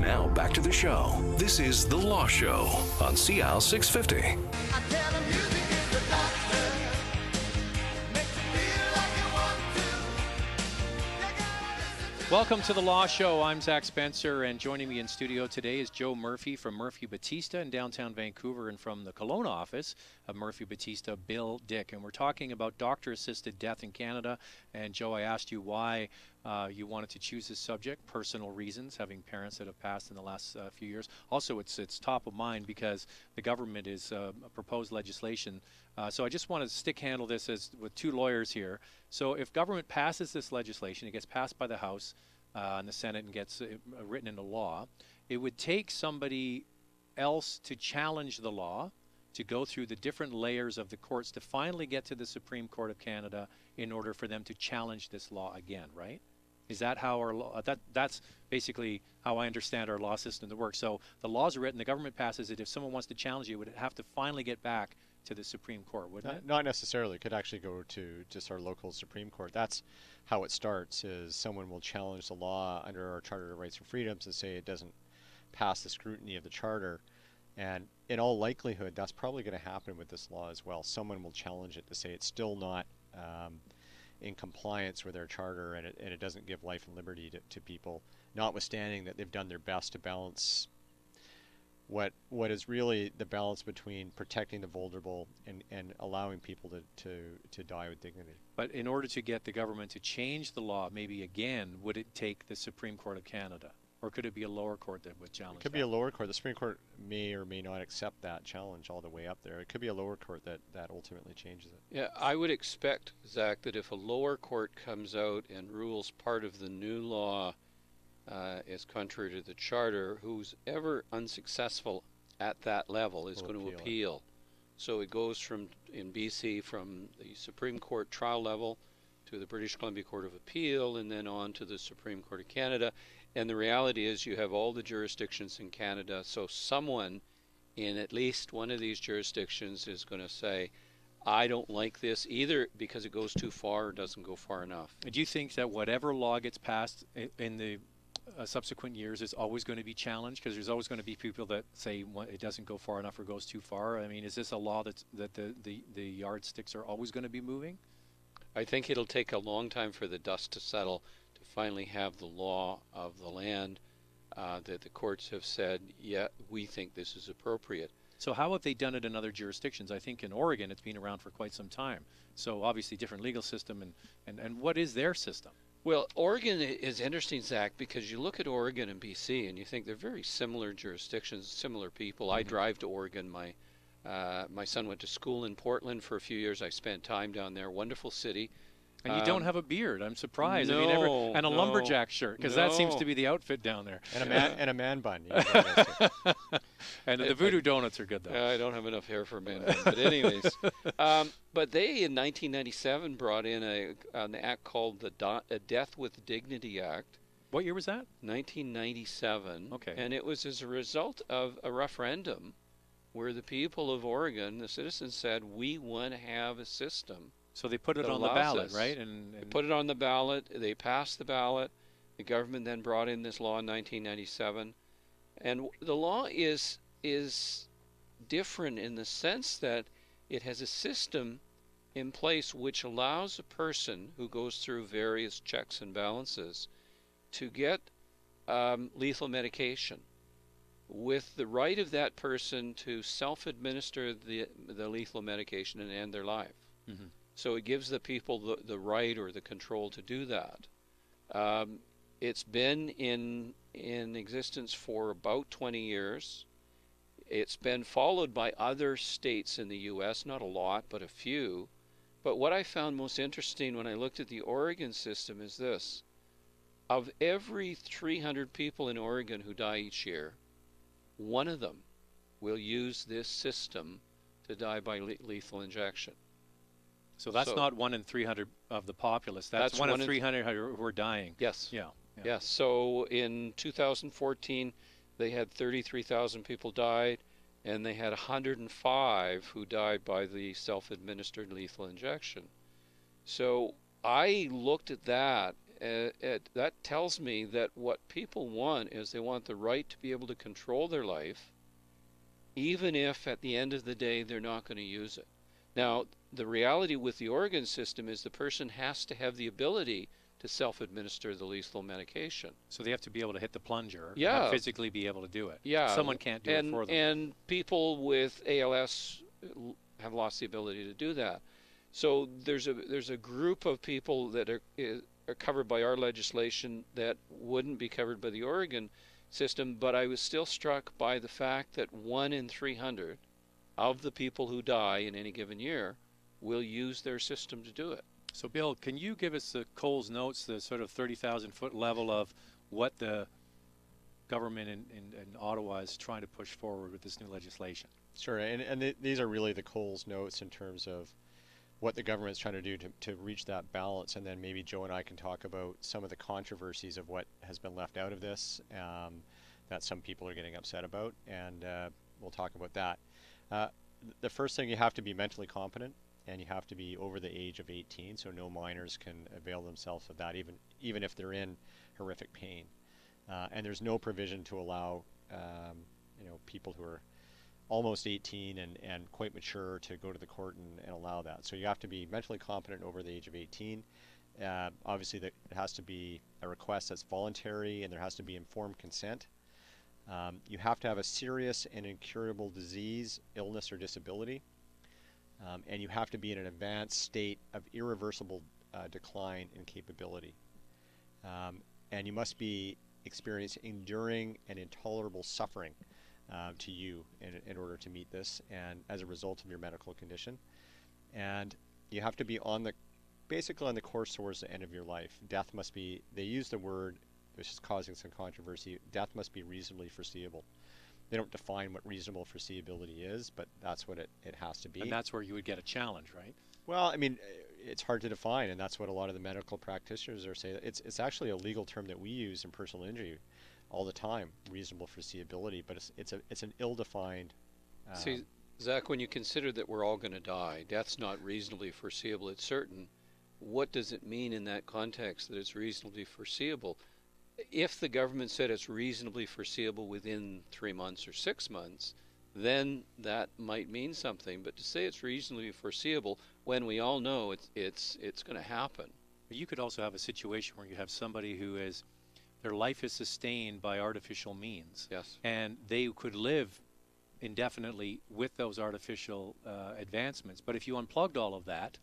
Now back to the show. This is The Law Show on CL 650. Welcome to The Law Show. I'm Zach Spencer, and joining me in studio today is Joe Murphy from MurphyBattista in downtown Vancouver, and from the Kelowna office of MurphyBattista, Bill Dick. And we're talking about doctor-assisted death in Canada. And Joe, I asked you why you wanted to choose this subject, personal reasons, having parents that have passed in the last few years. Also, it's top of mind because the government is proposed legislation. So I just want to stick handle this with two lawyers here. So if government passes this legislation, it gets passed by the House and the Senate and gets written into law, it would take somebody else to challenge the law, to go through the different layers of the courts to finally get to the Supreme Court of Canada in order for them to challenge this law again, right? Is that how our law, that's basically how I understand our law system to work. So the laws are written, the government passes it. If someone wants to challenge it, it would have to finally get back to the Supreme Court, wouldn't it? Not necessarily. It could actually go to just our local Supreme Court. That's how it starts, is someone will challenge the law under our Charter of Rights and Freedoms and say it doesn't pass the scrutiny of the Charter. And in all likelihood, that's probably going to happen with this law as well. Someone will challenge it to say it's still not in compliance with our Charter, and it doesn't give life and liberty to people, notwithstanding that they've done their best to balance what is really the balance between protecting the vulnerable and allowing people to die with dignity. But in order to get the government to change the law, maybe again, would it take the Supreme Court of Canada? Or could it be a lower court that would challenge it? It could be a lower court. The Supreme Court may or may not accept that challenge all the way up there. It could be a lower court that ultimately changes it. Yeah, I would expect, Zach, that if a lower court comes out and rules part of the new law is contrary to the Charter, who's ever unsuccessful at that level is going to appeal. So it goes from, in BC, from the Supreme Court trial level to the British Columbia Court of Appeal, and then on to the Supreme Court of Canada. And the reality is you have all the jurisdictions in Canada, so someone in at least one of these jurisdictions is going to say, I don't like this, either because it goes too far or doesn't go far enough. Do you think that whatever law gets passed in the subsequent years is always going to be challenged? Because there's always going to be people that say it doesn't go far enough or goes too far. I mean, is this a law that the yardsticks are always going to be moving? I think it'll take a long time for the dust to settle to finally have the law of the land that the courts have said, yeah, we think this is appropriate. So how have they done it in other jurisdictions? I think in Oregon it's been around for quite some time. So obviously different legal system, and what is their system? Well, Oregon is interesting, Zach, because you look at Oregon and BC and you think they're very similar jurisdictions, similar people. I drive to Oregon. My son went to school in Portland for a few years. I spent time down there. Wonderful city. And you don't have a beard. I'm surprised. No, I mean, and a lumberjack shirt, because that seems to be the outfit down there. And a man bun. And the voodoo donuts are good, though. I don't have enough hair for a man bun. But anyways, but they in 1997 brought in an act called the Death with Dignity Act. What year was that? 1997. Okay. And it was as a result of a referendum where the people of Oregon, the citizens, said, we want to have a system. So they put it on the ballot, right? And they put it on the ballot. They passed the ballot. The government then brought in this law in 1997. And the law is different in the sense that it has a system in place which allows a person who goes through various checks and balances to get lethal medication, with the right of that person to self-administer the lethal medication and end their life. Mm-hmm. So it gives the people the right or the control to do that. It's been in existence for about 20 years. It's been followed by other states in the U.S., not a lot, but a few. But what I found most interesting when I looked at the Oregon system is this. Of every 300 people in Oregon who die each year, one of them will use this system to die by lethal injection. So that's not 1 in 300 of the populace. That's 1 in 300 who are dying. Yes. Yeah. Yes. So in 2014, they had 33,000 people died, and they had 105 who died by the self-administered lethal injection. So I looked at that that tells me that what people want is they want the right to be able to control their life, even if at the end of the day they're not going to use it. Now, the reality with the Oregon system is the person has to have the ability to self-administer the lethal medication. So they have to be able to hit the plunger, Yeah, physically be able to do it. yeah. Someone can't do it for them. And people with ALS have lost the ability to do that. So there's a group of people that are covered by our legislation that wouldn't be covered by the Oregon system, but I was still struck by the fact that 1 in 300 of the people who die in any given year will use their system to do it. So, Bill, can you give us the Coles Notes, the sort of 30,000-foot level of what the government in Ottawa is trying to push forward with this new legislation? Sure, and these are really the Coles Notes in terms of what the government's trying to do to reach that balance, and then maybe Joe and I can talk about some of the controversies of what has been left out of this that some people are getting upset about, and we'll talk about that. The first thing, you have to be mentally competent, and you have to be over the age of 18, so no minors can avail themselves of that, even if they're in horrific pain. And there's no provision to allow people who are almost 18 and quite mature to go to the court and allow that. So you have to be mentally competent over the age of 18. Obviously, it has to be a request that's voluntary, and there has to be informed consent. You have to have a serious and incurable disease, illness, or disability. And you have to be in an advanced state of irreversible decline in capability. And you must be experiencing enduring and intolerable suffering to you in order to meet this, and as a result of your medical condition. And you have to be basically on the course towards the end of your life. Death must be, they use the word, which is causing some controversy, death must be reasonably foreseeable. They don't define what reasonable foreseeability is, but that's what it has to be. And that's where you would get a challenge, right? Well, I meit's hard to define, and that's what a lot of the medical practitioners are saying. It's actually a legal term that we use in personal injury all the time, reasonable foreseeability, but it's an ill-defined. See, Zach, when you consider that we're all going to die, death's not reasonably foreseeable, it's certain. What does it mean in that context that it's reasonably foreseeable? If the government said it's reasonably foreseeable within 3 months or 6 months, then that might mean something. But to say it's reasonably foreseeable when we all know it's going to happen. But you could also have a situation where you have somebody who is, their life is sustained by artificial means. Yes. And they could live indefinitely with those artificial advancements. But if you unplugged all of that,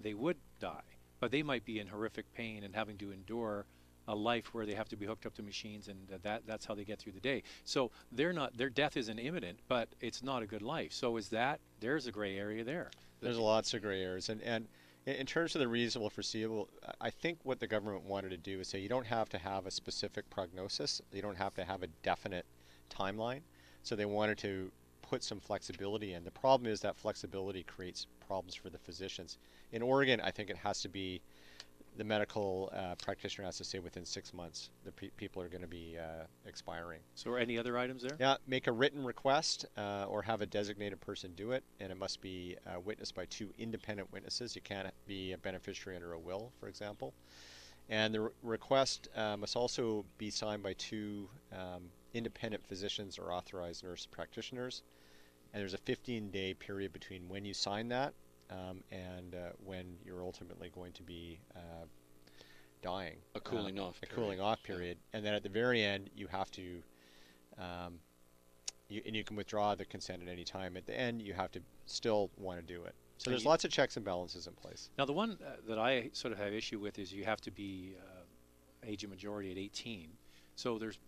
they would die. But they might be in horrific pain and having to endure a life where they have to be hooked up to machines, and that's how they get through the day. So their death isn't imminent, but it's not a good life. So there's a gray area there. There's lots of gray areas, and in terms of the reasonable foreseeable, I think what the government wanted to do is say you don't have to have a specific prognosis, you don't have to have a definite timeline. So they wanted to put some flexibility in. The problem is that flexibility creates problems for the physicians. In Oregon, I think it has to be, the medical practitioner has to say within 6 months the people are going to be expiring. So are any other items there? Yeah, make a written request or have a designated person do it, and it must be witnessed by 2 independent witnesses. You can't be a beneficiary under a will, for example. And the request must also be signed by 2 independent physicians or authorized nurse practitioners. And there's a 15-day period between when you sign that and when you're ultimately going to be dying. A cooling off period. A cooling off period. And then at the very end, you have to, you can withdraw the consent at any time. At the end, you have to still want to do it. So there's lots of checks and balances in place. Now, the one that I sort of have issue with is you have to be age of majority at 18. So there's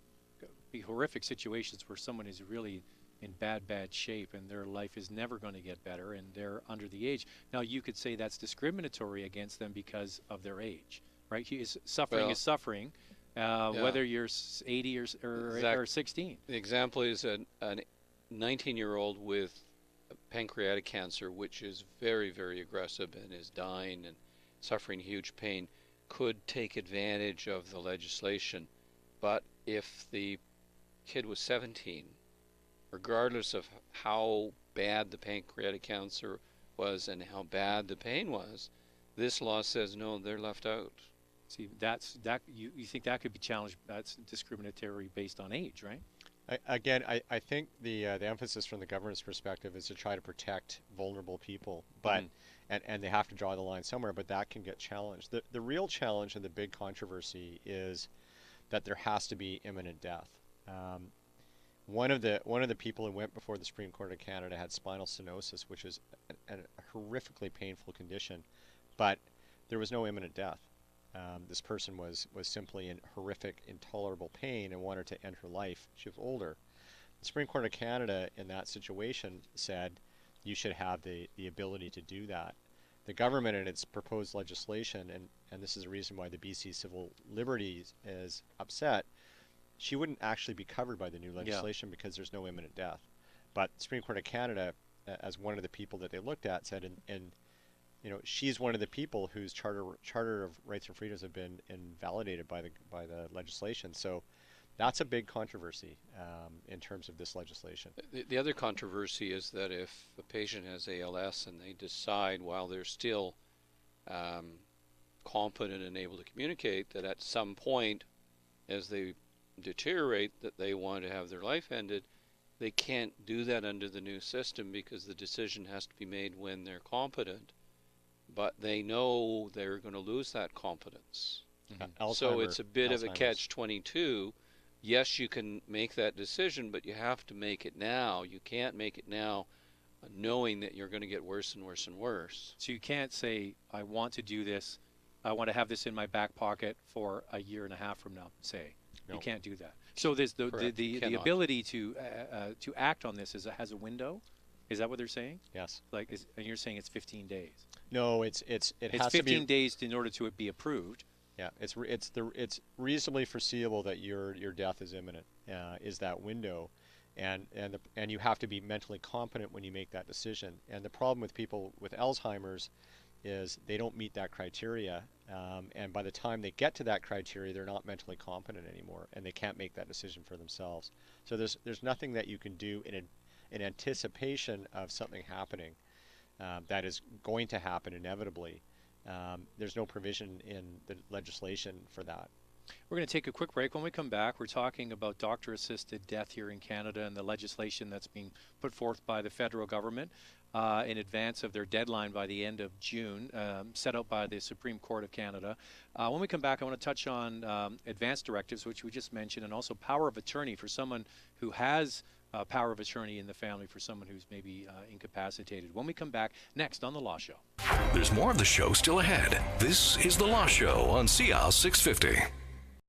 be horrific situations where someone is really in bad shape and their life is never going to get better and they're under the age. Now, you could say that's discriminatory against them because of their age, right? Suffering is suffering, whether you're 80 or 16. The example is a 19-year-old with pancreatic cancer, which is very, very aggressive and is dying and suffering huge pain, could take advantage of the legislation. But if the kid was 17, regardless of how bad the pancreatic cancer was and how bad the pain was, this law says no, they're left out. See, you think that could be challenged? That's discriminatory based on age, right? I think the emphasis from the government's perspective is to try to protect vulnerable people, but and they have to draw the line somewhere, but that can get challenged. The real challenge and the big controversy is that there has to be imminent death. One of the people who went before the Supreme Court of Canada had spinal stenosis, which is a horrifically painful condition, but there was no imminent death. This person was simply in horrific, intolerable pain and wanted to end her life. She was older. The Supreme Court of Canada in that situation said you should have the ability to do that. The government in its proposed legislation, and this is the reason why the BC Civil Liberties is upset, she wouldn't actually be covered by the new legislation because there's no imminent death. But the Supreme Court of Canada, as one of the people that they looked at, said, and you know, she's one of the people whose charter of rights and freedoms have been invalidated by the legislation. So that's a big controversy in terms of this legislation. The other controversy is that if a patient has ALS and they decide while they're still competent and able to communicate that at some point as they deteriorate that they want to have their life ended, they can't do that under the new system because the decision has to be made when they're competent. But they know they're going to lose that competence. So it's a bit of a catch-22. Yes, you can make that decision, but you have to make it now. You can't make it now knowing that you're going to get worse and worse and worse. So you can't say, I want to do this, I want to have this in my back pocket for a year and a half from now, say. No. You can't do that. So there's the ability to act on this has a window. Is that what they're saying? Yes. And you're saying it's 15 days. No, it has 15 days in order to be approved. Yeah, it's reasonably foreseeable that your death is imminent. Is that window, and you have to be mentally competent when you make that decision. And the problem with people with Alzheimer's is they don't meet that criteria, and by the time they get to that criteria, they're not mentally competent anymore, and they can't make that decision for themselves. So there's nothing that you can do in anticipation of something happening that is going to happen inevitably. There's no provision in the legislation for that. We're going to take a quick break. When we come back, we're talking about doctor-assisted death here in Canada and the legislation that's being put forth by the federal government in advance of their deadline by the end of June, set out by the Supreme Court of Canada. When we come back, I want to touch on advance directives, which we just mentioned, and also power of attorney for someone who has power of attorney in the family for someone who's maybe incapacitated. When we come back, next on The Law Show. There's more of the show still ahead. This is The Law Show on CL 650.